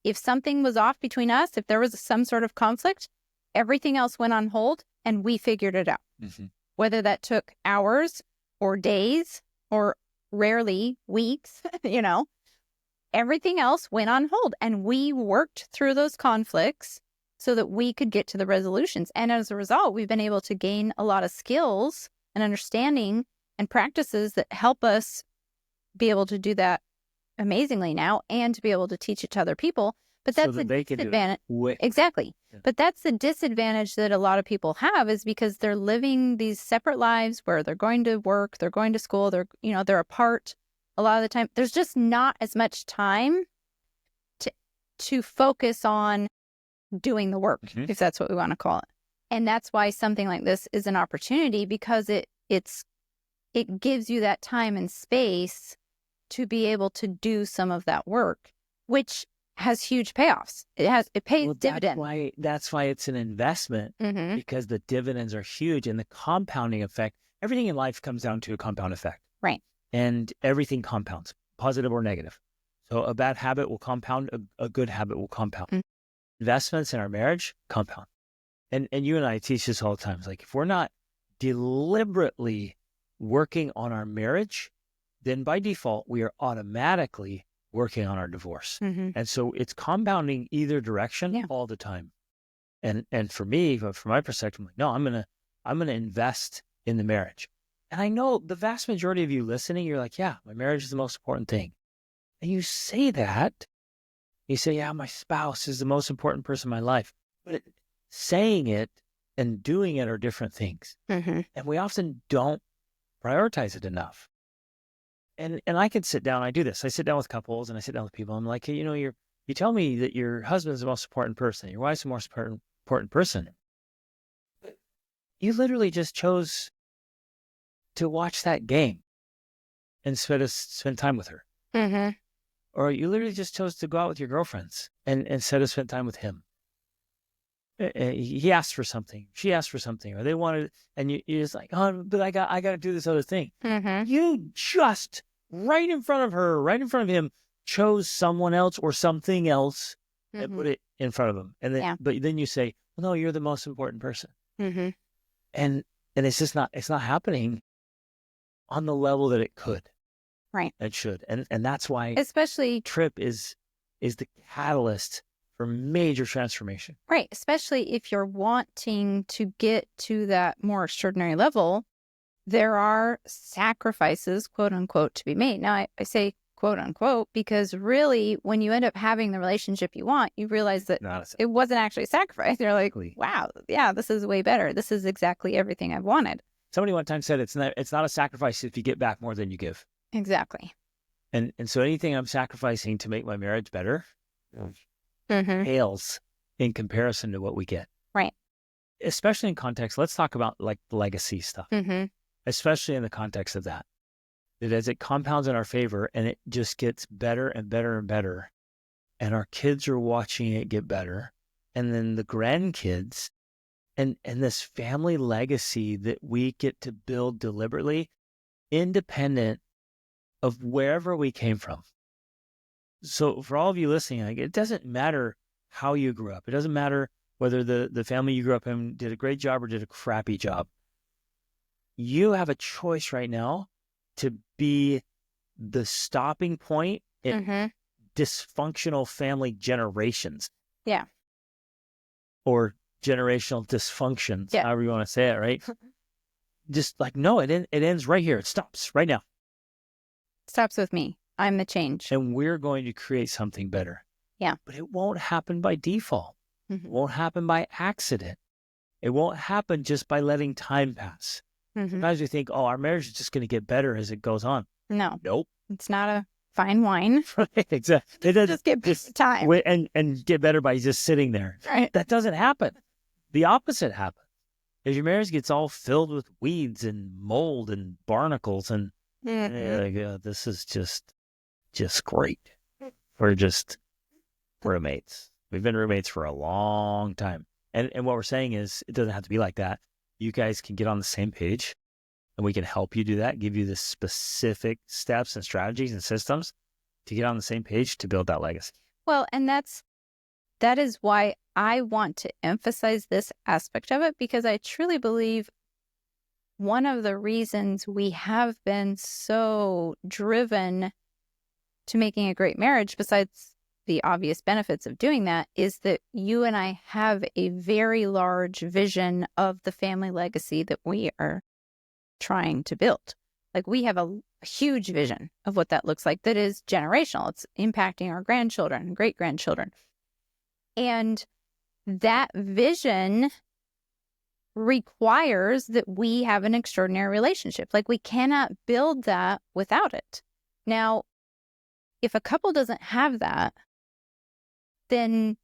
Speaker 2: If something was off between us, if there was some sort of conflict, everything else went on hold and we figured it out. Whether that took hours or days or rarely weeks, everything else went on hold, and we worked through those conflicts so that we could get to the resolutions. And as a result, we've been able to gain a lot of skills and understanding and practices that help us be able to do that amazingly now and to be able to teach it to other people. But that's the disadvantage. Exactly. Yeah. But that's the disadvantage that a lot of people have, is because they're living these separate lives where they're going to work, they're going to school, they're apart a lot of the time. There's just not as much time to focus on doing the work, if that's what we want to call it. And that's why something like this is an opportunity, because it gives you that time and space to be able to do some of that work, which has huge payoffs. It pays dividends.
Speaker 1: That's why it's an investment, because the dividends are huge, and the compounding effect. Everything in life comes down to a compound effect.
Speaker 2: Right.
Speaker 1: And everything compounds, positive or negative. So a bad habit will compound, a good habit will compound. Investments in our marriage compound. And you and I teach this all the time. It's like, if we're not deliberately working on our marriage, then by default, we are automatically working on our divorce. And so it's compounding either direction all the time. And for me, from my perspective, I'm like, no, I'm gonna invest in the marriage. And I know the vast majority of you listening, you're like, yeah, my marriage is the most important thing. And you say that, you say, yeah, my spouse is the most important person in my life. But saying it and doing it are different things. And we often don't prioritize it enough. And I can sit down, I do this. I sit down with couples and I sit down with people. I'm like, hey, you tell me that your husband's the most important person, your wife's the most important person. But you literally just chose to watch that game instead of spend time with her. Or you literally just chose to go out with your girlfriends and instead of spend time with him. He asked for something, she asked for something, or they wanted, and you're just like, oh, but I got to do this other thing. You just right in front of her, right in front of him, chose someone else or something else and
Speaker 2: Mm-hmm.
Speaker 1: put it in front of them. And then,
Speaker 2: Yeah.
Speaker 1: but then you say, well, no, you're the most important person.
Speaker 2: Mm-hmm.
Speaker 1: And it's just not, it's not happening on the level that it could.
Speaker 2: Right.
Speaker 1: It should. And that's why
Speaker 2: Especially,
Speaker 1: trip is the catalyst for major transformation.
Speaker 2: right. Especially if you're wanting to get to that more extraordinary level, there are sacrifices, quote unquote, to be made. Now, I say quote unquote, because really, when you end up having the relationship you want, you realize that it wasn't actually a sacrifice. You're like, wow, yeah, this is way better. This is exactly everything I've wanted.
Speaker 1: Somebody one time said it's not a sacrifice if you get back more than you give.
Speaker 2: Exactly.
Speaker 1: And so anything I'm sacrificing to make my marriage better
Speaker 2: Mm-hmm.
Speaker 1: pales in comparison to what we get.
Speaker 2: Right.
Speaker 1: Especially in context, let's talk about like legacy stuff,
Speaker 2: Mm-hmm.
Speaker 1: especially in the context of that as it compounds in our favor and it just gets better and better and better, and our kids are watching it get better, and then the grandkids, and this family legacy that we get to build deliberately, independent of wherever we came from. So for all of you listening, like, it doesn't matter how you grew up. It doesn't matter whether the family you grew up in did a great job or did a crappy job. You have a choice right now to be the stopping point in
Speaker 2: Mm-hmm.
Speaker 1: dysfunctional family generations.
Speaker 2: Yeah.
Speaker 1: Or generational dysfunctions,
Speaker 2: Yeah.
Speaker 1: however you want to say it, right? Just like, no, it ends right here. It stops right now.
Speaker 2: Stops with me. I'm the change.
Speaker 1: And we're going to create something better.
Speaker 2: Yeah.
Speaker 1: But it won't happen by default.
Speaker 2: Mm-hmm.
Speaker 1: It won't happen by accident. It won't happen just by letting time pass.
Speaker 2: Mm-hmm.
Speaker 1: Sometimes we think, oh, our marriage is just going to get better as it goes on.
Speaker 2: No.
Speaker 1: Nope.
Speaker 2: It's not a fine wine.
Speaker 1: Right, exactly. It doesn't
Speaker 2: just get better time.
Speaker 1: And get better by just sitting there.
Speaker 2: Right.
Speaker 1: That doesn't happen. The opposite happens. As your marriage gets all filled with weeds and mold and barnacles and this is just great. We're just roommates. We've been roommates for a long time. And what we're saying is it doesn't have to be like that. You guys can get on the same page and we can help you do that, give you the specific steps and strategies and systems to get on the same page to build that legacy.
Speaker 2: Well, and that is why I want to emphasize this aspect of it, because I truly believe one of the reasons we have been so driven to making a great marriage, besides the obvious benefits of doing that, is that you and I have a very large vision of the family legacy that we are trying to build. Like, we have a huge vision of what that looks like that is generational. It's impacting our grandchildren and great-grandchildren. And that vision requires that we have an extraordinary relationship. Like, we cannot build that without it. Now, if a couple doesn't have that, then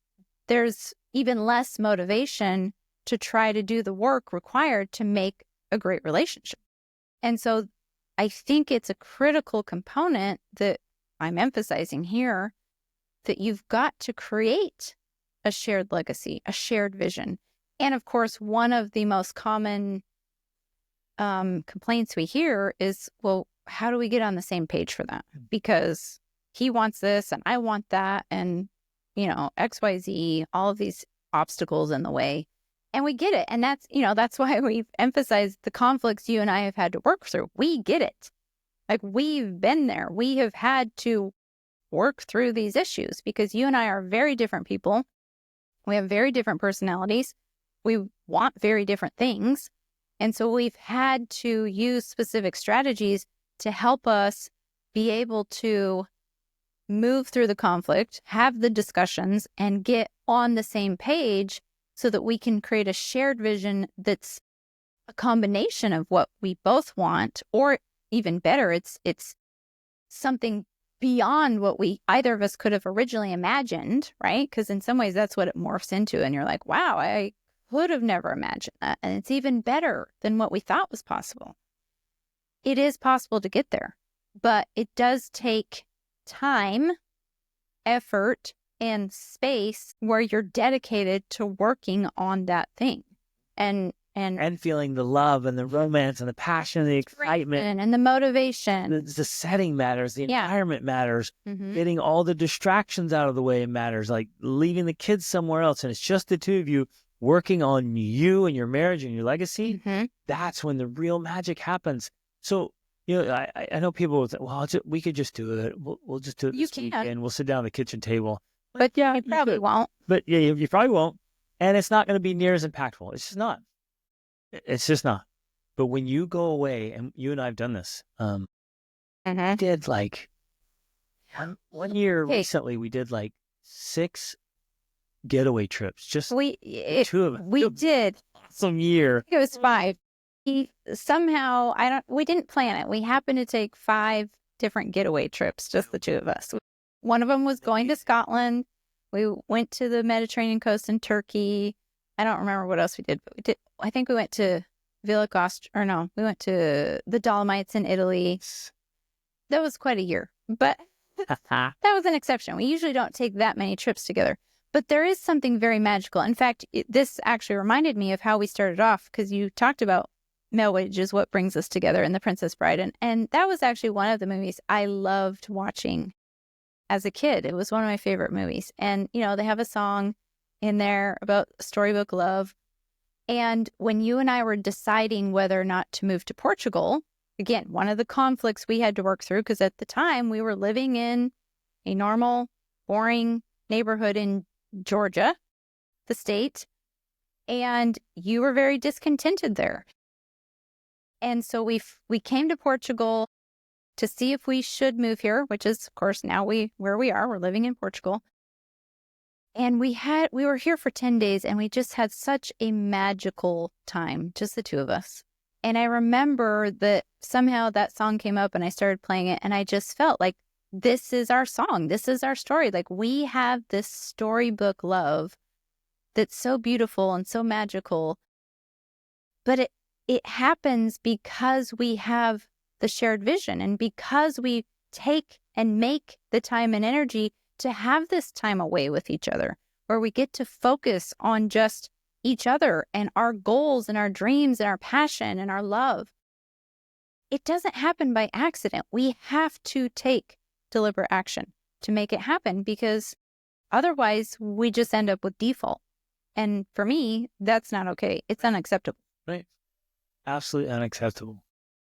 Speaker 2: there's even less motivation to try to do the work required to make a great relationship. And so I think it's a critical component that I'm emphasizing here, that you've got to create a shared legacy, a shared vision. And of course, one of the most common complaints we hear is, well, how do we get on the same page for that? Because he wants this and I want that, and, XYZ, all of these obstacles in the way. And we get it. And that's why we've emphasized the conflicts you and I have had to work through. We get it. Like, we've been there. We have had to work through these issues because you and I are very different people. We have very different personalities. We want very different things. And so we've had to use specific strategies to help us be able to move through the conflict, have the discussions, and get on the same page so that we can create a shared vision that's a combination of what we both want, or even better, it's something beyond what either of us could have originally imagined, right? Because in some ways that's what it morphs into, and you're like, wow, I could have never imagined that, and it's even better than what we thought was possible. It is possible to get there, but it does take time, effort, and space where you're dedicated to working on that thing. And
Speaker 1: and feeling the love and the romance and the passion and the excitement
Speaker 2: and the motivation.
Speaker 1: The setting matters, the environment matters,
Speaker 2: Mm-hmm.
Speaker 1: getting all the distractions out of the way matters, like leaving the kids somewhere else and it's just the two of you working on you and your marriage and your legacy.
Speaker 2: Mm-hmm.
Speaker 1: That's when the real magic happens. So, I know people will say, well, we could just do it. We'll just do it this weekend. We'll sit down at the kitchen table.
Speaker 2: But yeah, you probably won't.
Speaker 1: But yeah, you probably won't. And it's not going to be near as impactful. It's just not. It's just not. But when you go away, and you and I have done this, we did like one year recently, we did like 6 getaway trips. Just the two of us.
Speaker 2: We did.
Speaker 1: Awesome year.
Speaker 2: It was 5. We didn't plan it. We happened to take 5 different getaway trips, just the two of us. One of them was going to Scotland. We went to the Mediterranean coast in Turkey. I don't remember what else we did, but I think we went to we went to the Dolomites in Italy. That was quite a year, but that was an exception. We usually don't take that many trips together, but there is something very magical. In fact, this actually reminded me of how we started off, because you talked about marriage is what brings us together in The Princess Bride. And that was actually one of the movies I loved watching as a kid. It was one of my favorite movies. And, they have a song in there about storybook love. And when you and I were deciding whether or not to move to Portugal, again, one of the conflicts we had to work through, because at the time we were living in a normal, boring neighborhood in Georgia, the state, and you were very discontented there. And so we came to Portugal to see if we should move here, which is, of course, now where we are. We're living in Portugal. And we were here for 10 days and we just had such a magical time, just the two of us. And I remember that somehow that song came up and I started playing it and I just felt like this is our song. This is our story. Like, we have this storybook love that's so beautiful and so magical. But it happens because we have the shared vision and because we take and make the time and energy to have this time away with each other, where we get to focus on just each other and our goals and our dreams and our passion and our love. It doesn't happen by accident. We have to take deliberate action to make it happen, because otherwise we just end up with default. And for me, that's not okay. It's unacceptable.
Speaker 1: Right. Absolutely unacceptable.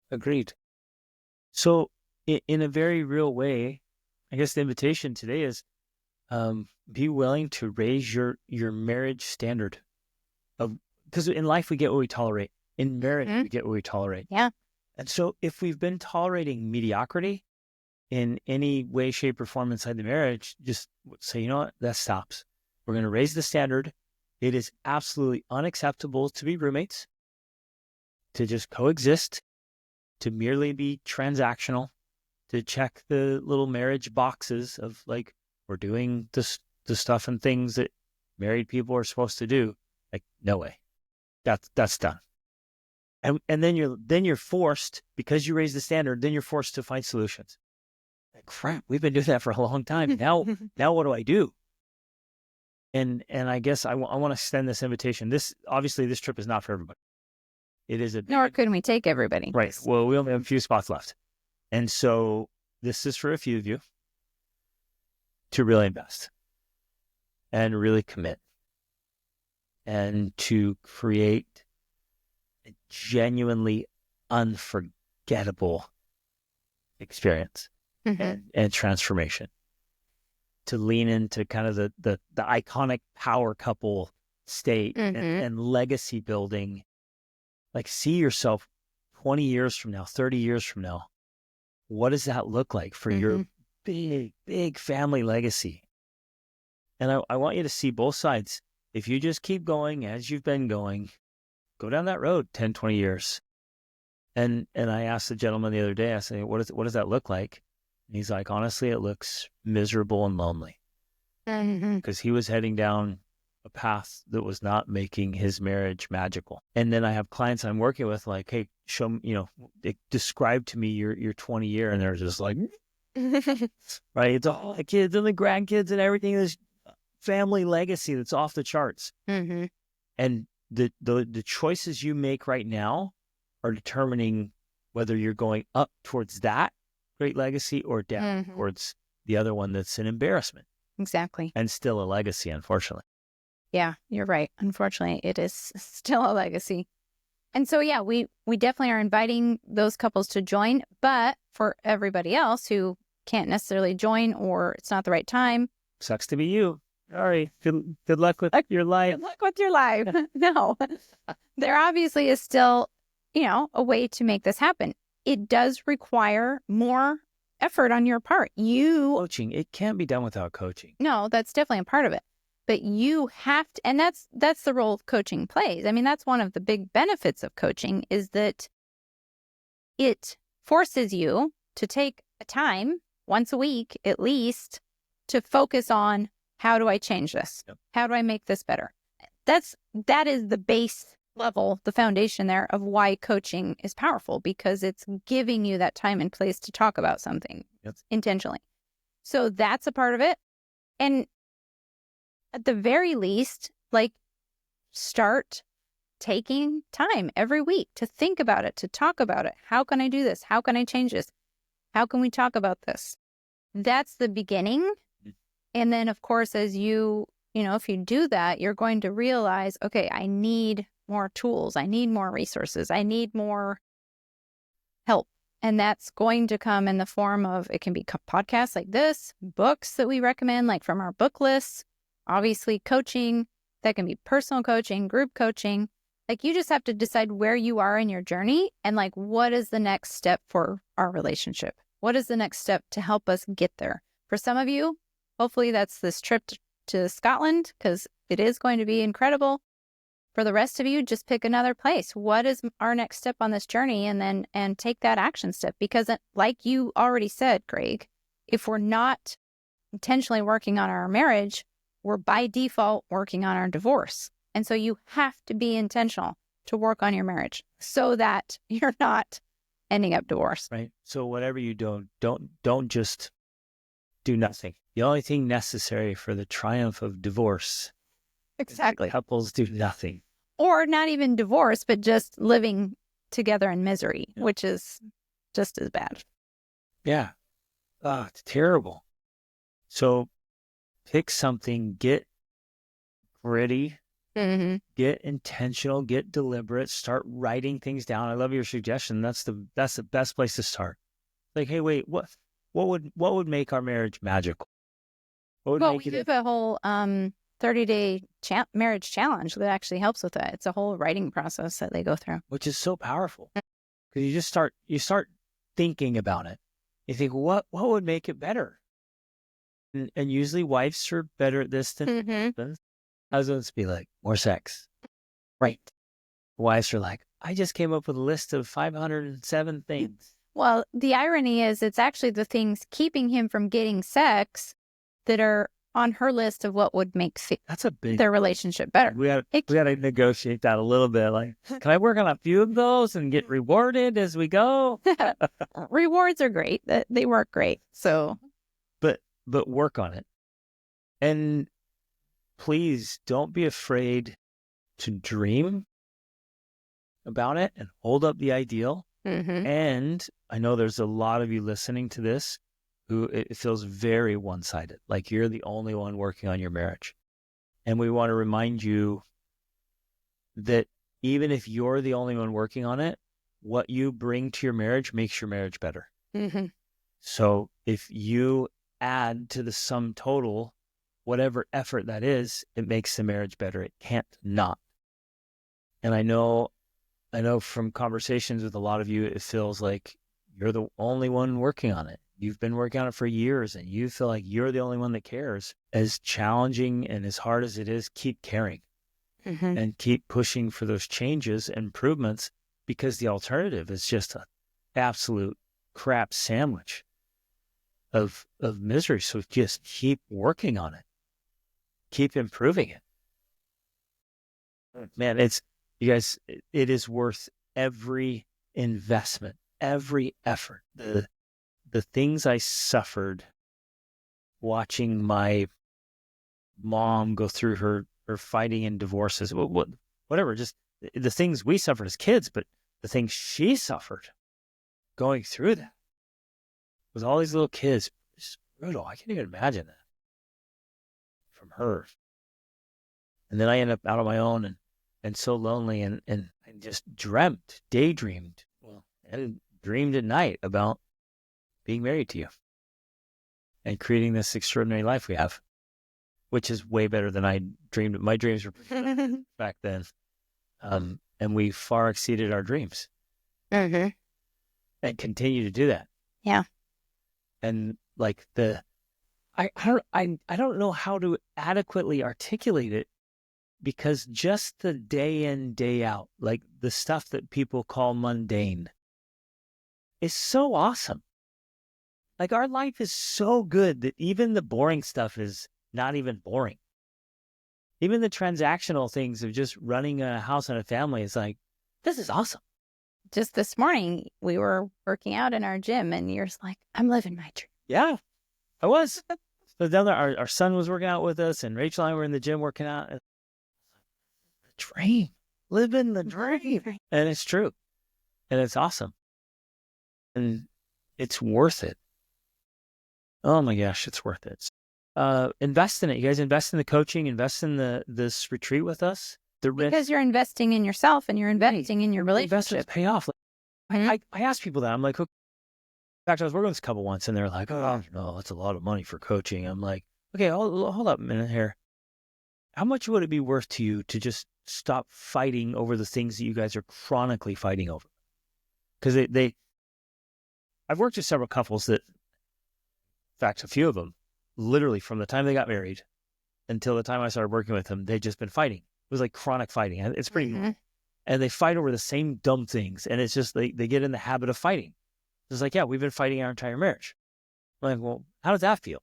Speaker 1: Agreed. So in a very real way, I guess the invitation today is be willing to raise your marriage standard. Because in life we get what we tolerate. In marriage we get what we tolerate.
Speaker 2: Yeah.
Speaker 1: And so if we've been tolerating mediocrity in any way, shape, or form inside the marriage, just say, you know what, that stops. We're going to raise the standard. It is absolutely unacceptable to be roommates, to just coexist, to merely be transactional, to check the little marriage boxes of like, we're doing the stuff and things that married people are supposed to do. Like, no way. That's done. And then you're forced, because you raise the standard, then you're forced to find solutions. Like, crap, we've been doing that for a long time. Now what do I do? And I guess I want to extend this invitation. This trip is not for everybody. It is
Speaker 2: Nor could we take everybody.
Speaker 1: Right. Well, we only have a few spots left. And so this is for a few of you to really invest and really commit and to create a genuinely unforgettable experience and transformation. To lean into kind of the iconic power couple state and legacy building. Like, see yourself 20 years from now, 30 years from now. What does that look like for your big, big family legacy? And I want you to see both sides. If you just keep going as you've been going, go down that road 10, 20 years. And I asked the gentleman the other day, I said, what does that look like? And he's like, honestly, it looks miserable and lonely. Because he was heading down a path that was not making his marriage magical. And then I have clients I'm working with, like, hey, show me, describe to me your 20 year. And they're just like, right. It's all the kids and the grandkids and everything, this family legacy that's off the charts. And the choices you make right now are determining whether you're going up towards that great legacy or down towards the other one that's an embarrassment.
Speaker 2: Exactly.
Speaker 1: And still a legacy, unfortunately.
Speaker 2: Yeah, you're right. Unfortunately, it is still a legacy. And so, yeah, we definitely are inviting those couples to join. But for everybody else who can't necessarily join or it's not the right time.
Speaker 1: Sucks to be you. Sorry. Good luck with your life.
Speaker 2: Good luck with your life. No, there obviously is still, a way to make this happen. It does require more effort on your part.
Speaker 1: Coaching, it can't be done without coaching.
Speaker 2: No, that's definitely a part of it. But you have to, and that's the role coaching plays. I mean, that's one of the big benefits of coaching is that it forces you to take a time once a week, at least, to focus on how do I change this?
Speaker 1: Yep.
Speaker 2: How do I make this better? That is the base level, the foundation there of why coaching is powerful, because it's giving you that time and place to talk about something intentionally. So that's a part of it. And at the very least, start taking time every week to think about it, to talk about it. How can I do this? How can I change this? How can we talk about this? That's the beginning. And then, of course, as if you do that, you're going to realize, okay, I need more tools. I need more resources. I need more help. And that's going to come in the form of, it can be podcasts like this, books that we recommend, like from our book lists, obviously coaching. That can be personal coaching, group coaching. You just have to decide where you are in your journey and what is the next step for our relationship? What is the next step to help us get there? For some of you, hopefully that's this trip to Scotland, because it is going to be incredible. For the rest of you, just pick another place. What is our next step on this journey? And take that action step. Because like you already said, Greg, if we're not intentionally working on our marriage, we're by default working on our divorce. And so you have to be intentional to work on your marriage so that you're not ending up divorced.
Speaker 1: Right. So whatever you do, don't just do nothing. The only thing necessary for the triumph of divorce.
Speaker 2: Exactly.
Speaker 1: Couples do nothing.
Speaker 2: Or not even divorce, but just living together in misery, which is just as bad.
Speaker 1: Yeah. It's terrible. So pick something, get gritty, get intentional, get deliberate, start writing things down. I love your suggestion. That's the best place to start. Hey, wait, what would make our marriage magical?
Speaker 2: We have a whole 30-day marriage challenge that actually helps with that. It's a whole writing process that they go through,
Speaker 1: which is so powerful because you start thinking about it. You think, what would make it better? And usually wives are better at this than husbands. Husbands be like, more sex. Right. Wives are like, I just came up with a list of 507 things.
Speaker 2: Well, the irony is it's actually the things keeping him from getting sex that are on her list of what would make their relationship better.
Speaker 1: We got to negotiate that a little bit. Can I work on a few of those and get rewarded as we go?
Speaker 2: Rewards are great. They work great. So,
Speaker 1: but work on it. And please don't be afraid to dream about it and hold up the ideal. And I know there's a lot of you listening to this who it feels very one-sided, like you're the only one working on your marriage. And we want to remind you that even if you're the only one working on it, what you bring to your marriage makes your marriage better. So if you add to the sum total, whatever effort that is, it makes the marriage better. It can't not. And I know from conversations with a lot of you, it feels like you're the only one working on it. You've been working on it for years and you feel like you're the only one that cares. As challenging and as hard as it is, keep caring and keep pushing for those changes and improvements, because the alternative is just an absolute crap sandwich of misery. So just keep working on it. Keep improving it. Man, you guys, it is worth every investment, every effort. The things I suffered watching my mom go through her fighting and divorces. What whatever, just the things we suffered as kids, but the things she suffered going through that with all these little kids, it's brutal. I can't even imagine that from her. And then I end up out on my own and so lonely and I just daydreamed, and dreamed at night about being married to you and creating this extraordinary life we have, which is way better than I dreamed. My dreams were back then. And we far exceeded our dreams and continue to do that.
Speaker 2: Yeah.
Speaker 1: And like I don't know how to adequately articulate it, because just the day in, day out, like the stuff that people call mundane, is so awesome. Like our life is so good that even the boring stuff is not even boring. Even the transactional things of just running a house and a family is like, this is awesome.
Speaker 2: Just this morning, we were working out in our gym and you're just like, I'm living my dream.
Speaker 1: Yeah, I was. So down there, our son was working out with us and Rachel and I were in the gym working out. The dream, living the dream. And it's true. And it's awesome. And it's worth it. Oh my gosh, it's worth it. Invest in it. You guys invest in the coaching, invest in this retreat with us.
Speaker 2: Because you're investing in yourself and you're investing in your relationship.
Speaker 1: Investments pay off. Like, I ask people that. I'm like, in fact, I was working with this couple once and they're like, oh, no, that's a lot of money for coaching. I'm like, okay, hold up a minute here. How much would it be worth to you to just stop fighting over the things that you guys are chronically fighting over? Because I've worked with several couples that, in fact, a few of them, literally from the time they got married until the time I started working with them, they'd just been fighting. It was like chronic fighting. It's pretty, and they fight over the same dumb things. And it's just, they get in the habit of fighting. It's like, yeah, we've been fighting our entire marriage. I'm like, well, how does that feel?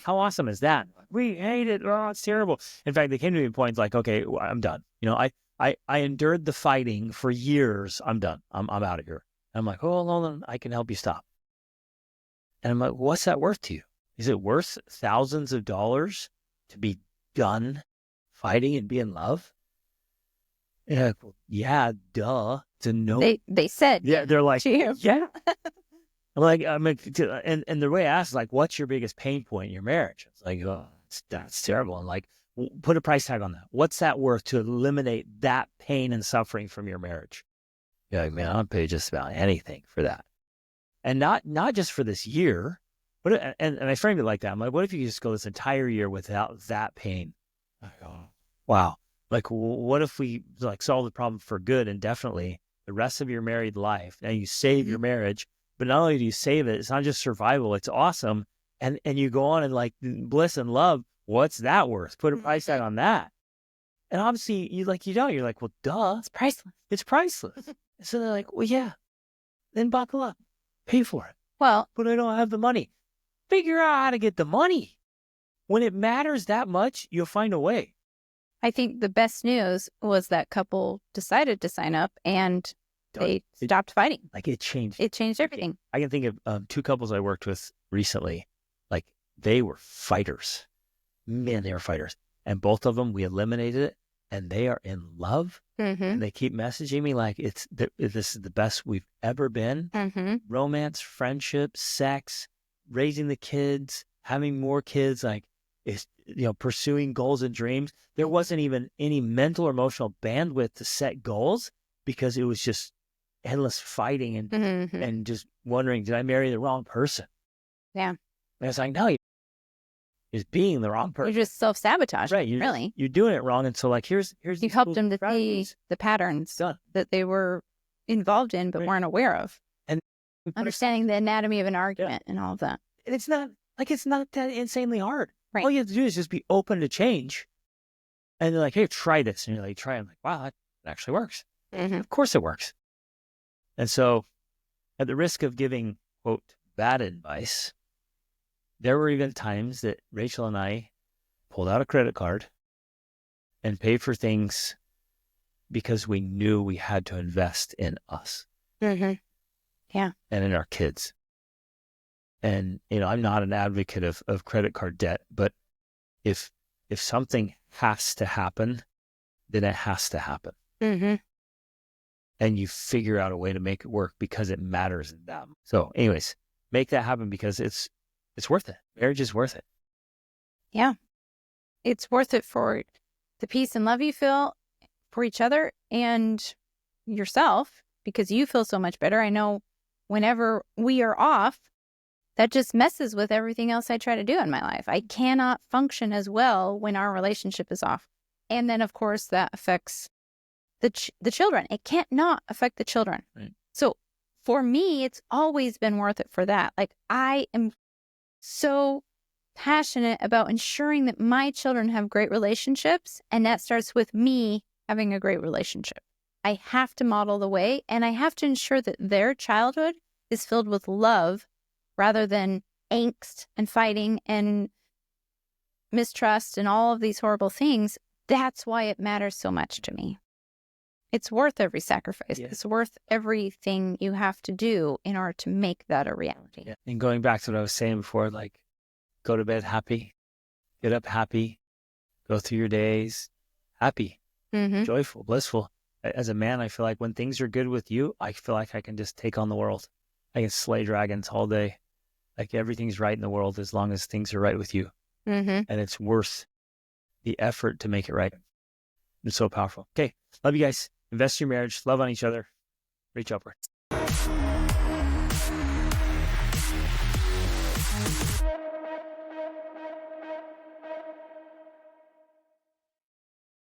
Speaker 1: How awesome is that? We hate it. Oh, it's terrible. In fact, they came to me at points like, okay, I'm done. You know, I endured the fighting for years. I'm done. I'm out of here. And I'm like, oh, hold on, I can help you stop. And I'm like, what's that worth to you? Is it worth thousands of dollars to be done fighting and be in love? And like, well, yeah, duh. To know
Speaker 2: they said,
Speaker 1: yeah, they're like,
Speaker 2: yeah.
Speaker 1: I'm like, and the way I ask is like, what's your biggest pain point in your marriage? It's like, oh, that's terrible. And like, put a price tag on that. What's that worth to eliminate that pain and suffering from your marriage? You're like, man, I'll pay just about anything for that. And not just for this year, but and I framed it like that. I'm like, what if you just go this entire year without that pain? I go, wow. Like, what if we like solve the problem for good indefinitely the rest of your married life? Now you save your marriage, but not only do you save it, it's not just survival, it's awesome. And you go on and like bliss and love, what's that worth? Put a price tag on that. And obviously you're like, well, duh.
Speaker 2: It's priceless.
Speaker 1: It's priceless. So they're like, well, yeah, then buckle up, pay for it.
Speaker 2: Well,
Speaker 1: but I don't have the money. Figure out how to get the money. When it matters that much, you'll find a way.
Speaker 2: I think the best news was that couple decided to sign up and they stopped fighting.
Speaker 1: Like it changed.
Speaker 2: It changed everything.
Speaker 1: I can think of two couples I worked with recently. Like they were fighters. Man, they were fighters. And both of them, we eliminated it and they are in love. And they keep messaging me like this is the best we've ever been. Romance, friendship, sex, raising the kids, having more kids, like it's, pursuing goals and dreams. There wasn't even any mental or emotional bandwidth to set goals because it was just endless fighting and just wondering, did I marry the wrong person?
Speaker 2: Yeah.
Speaker 1: And it's like, no, is being the wrong person.
Speaker 2: You're just self-sabotage,
Speaker 1: right? You're doing it wrong. And so like, here's
Speaker 2: you helped them to see the patterns that they were involved in, but weren't aware of.
Speaker 1: And
Speaker 2: understanding the anatomy of an argument and all of that.
Speaker 1: And it's not that insanely hard.
Speaker 2: Right.
Speaker 1: All you have to do is just be open to change. And they're like, hey, try this. And you're like, try it. I'm like, wow, that actually works. Of course it works. And so at the risk of giving, quote, bad advice, there were even times that Rachel and I pulled out a credit card and paid for things because we knew we had to invest in us.
Speaker 2: Yeah.
Speaker 1: And in our kids. And, I'm not an advocate of credit card debt, but if something has to happen, then it has to happen.
Speaker 2: Mm-hmm.
Speaker 1: and you figure out a way to make it work because it matters to them. So anyways, make that happen because it's worth it. Marriage is worth it.
Speaker 2: Yeah. It's worth it for the peace and love you feel for each other and yourself because you feel so much better. I know whenever we are off, that just messes with everything else I try to do in my life. I cannot function as well when our relationship is off. And then, of course, that affects the children. It can't not affect the children.
Speaker 1: Right.
Speaker 2: So for me, it's always been worth it for that. Like, I am so passionate about ensuring that my children have great relationships. And that starts with me having a great relationship. I have to model the way, and I have to ensure that their childhood is filled with love rather than angst and fighting and mistrust and all of these horrible things. That's why it matters so much to me. It's worth every sacrifice.
Speaker 1: Yeah.
Speaker 2: It's worth everything you have to do in order to make that a reality.
Speaker 1: Yeah. And going back to what I was saying before, like, go to bed happy, get up happy, go through your days happy, joyful, blissful. As a man, I feel like when things are good with you, I feel like I can just take on the world. I can slay dragons all day. Like, everything's right in the world as long as things are right with you. And it's worth the effort to make it right. It's so powerful. Okay. Love you guys. Invest in your marriage. Love on each other. Reach upward.